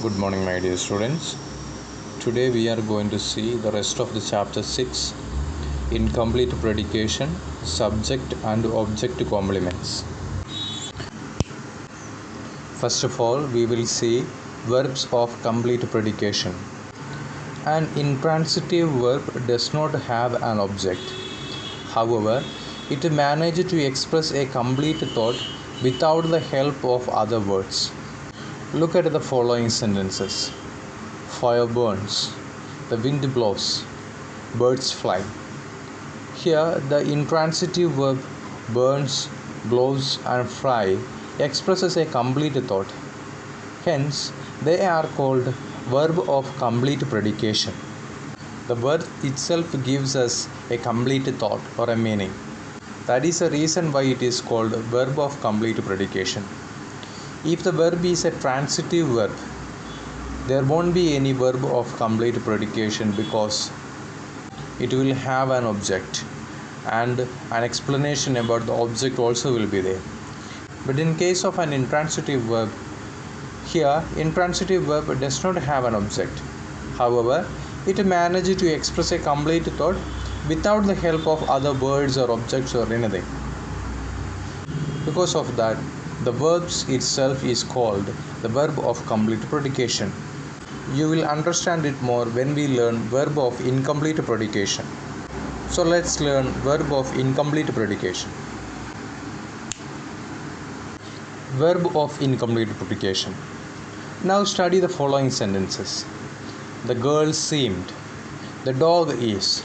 Good morning, my dear students. Today we are going to see the rest of the chapter 6, incomplete predication, subject and object complements. First of all, we will see verbs of complete predication. An intransitive verb does not have an object. However, it manages to express a complete thought without the help of other words. Look at the following sentences. Fire burns, the wind blows, birds fly. Here, the intransitive verb burns, blows, and fly expresses a complete thought. Hence, they are called verb of complete predication. The verb itself gives us a complete thought or a meaning. That is the reason why it is called verb of complete predication. If the verb is a transitive verb, there won't be any verb of complete predication because it will have an object and an explanation about the object also will be there. But in case of an intransitive verb, here intransitive verb does not have an object. However, it manages to express a complete thought without the help of other words or objects or anything. Because of that, the verbs itself is called the verb of complete predication. You will understand it more when we learn verb of incomplete predication. So let's learn verb of incomplete predication. Verb of incomplete predication. Now study the following sentences. The girl seemed. The dog is.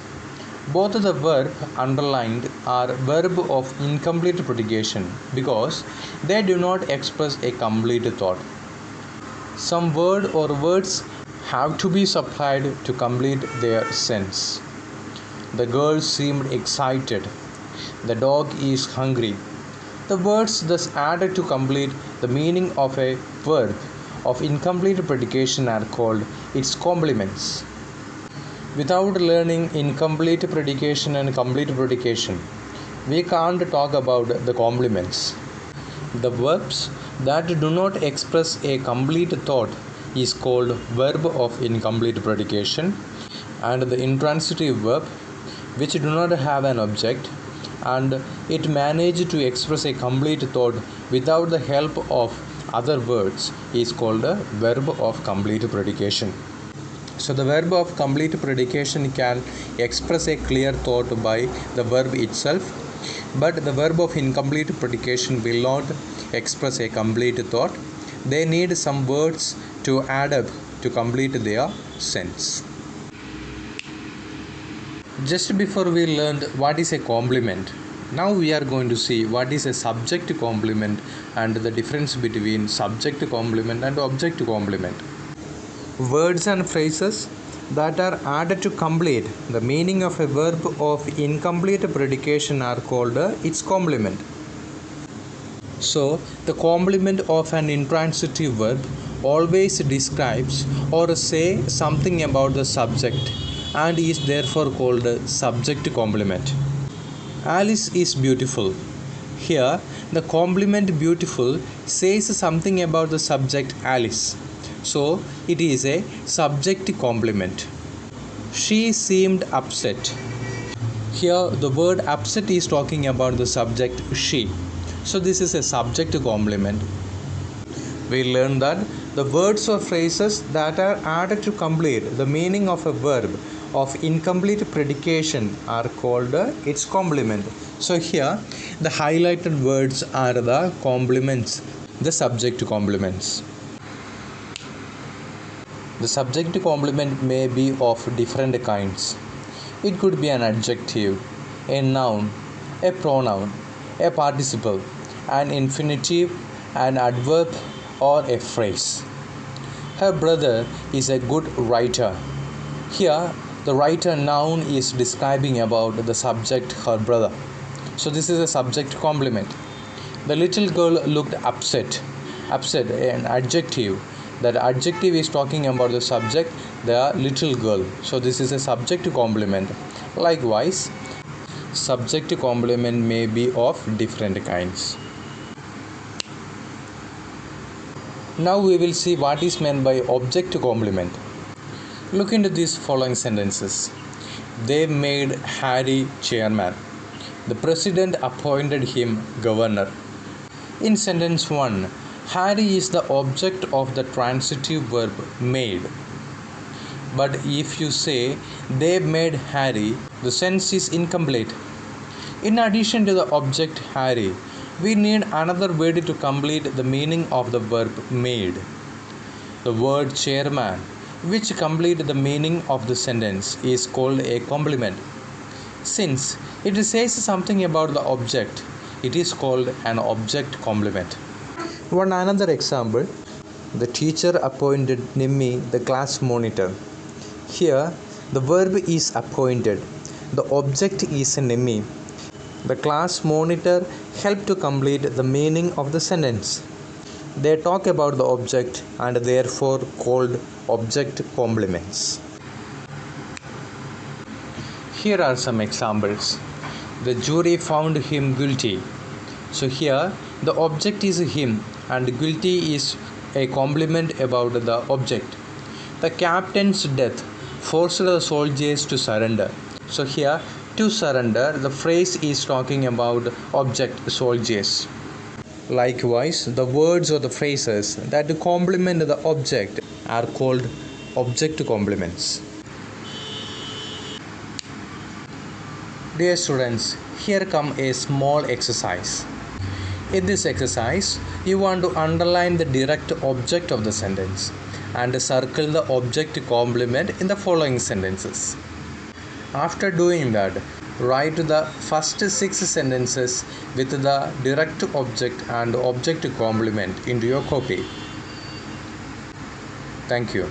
Both the verb underlined are verb of incomplete predication because they do not express a complete thought. Some word or words have to be supplied to complete their sense. The girl seemed excited. The dog is hungry. The words thus added to complete the meaning of a verb of incomplete predication are called its complements. Without learning incomplete predication and complete predication, we can't talk about the complements. The verbs that do not express a complete thought is called verb of incomplete predication, and the intransitive verb which do not have an object and it manages to express a complete thought without the help of other words is called a verb of complete predication. So the verb of complete predication can express a clear thought by the verb itself, but the verb of incomplete predication will not express a complete thought. They need some words to add up to complete their sense. Just before we learned what is a complement, now we are going to see what is a subject complement and the difference between subject complement and object complement. Words and phrases that are added to complete the meaning of a verb of incomplete predication are called its complement. So, the complement of an intransitive verb always describes or say something about the subject and is therefore called subject complement. Alice is beautiful. Here, the complement beautiful says something about the subject Alice. So, it is a subject complement. She seemed upset. Here, the word upset is talking about the subject she. So, this is a subject complement. We learned that the words or phrases that are added to complete the meaning of a verb of incomplete predication are called its complement. So, here, the highlighted words are the complements, the subject complements. The subject complement may be of different kinds. It could be an adjective, a noun, a pronoun, a participle, an infinitive, an adverb, or a phrase. Her brother is a good writer. Here, the writer noun is describing about the subject, her brother. So, this is a subject complement. The little girl looked upset. Upset, an adjective. That adjective is talking about the subject, the little girl. So this is a subject complement. Likewise, subject complement may be of different kinds. Now we will see what is meant by object complement. Look into these following sentences. They made Harry chairman. The president appointed him governor. In sentence 1, Harry is the object of the transitive verb made. But if you say they made Harry, the sense is incomplete. In addition to the object Harry, we need another word to complete the meaning of the verb made. The word chairman, which completes the meaning of the sentence, is called a complement. Since it says something about the object, it is called an object complement. One another example, the teacher appointed Nimmi the class monitor. Here, the verb is appointed. The object is Nimmi. The class monitor helped to complete the meaning of the sentence. They talk about the object and therefore called object complements. Here are some examples. The jury found him guilty. So here the object is him and guilty is a complement about the object. The captain's death forced the soldiers to surrender. So here to surrender, the phrase is talking about object soldiers. Likewise, the words or the phrases that complement the object are called object complements. Dear students, here come a small exercise. In this exercise, you want to underline the direct object of the sentence and circle the object complement in the following sentences. After doing that, write the first 6 sentences with the direct object and object complement into your copy. Thank you.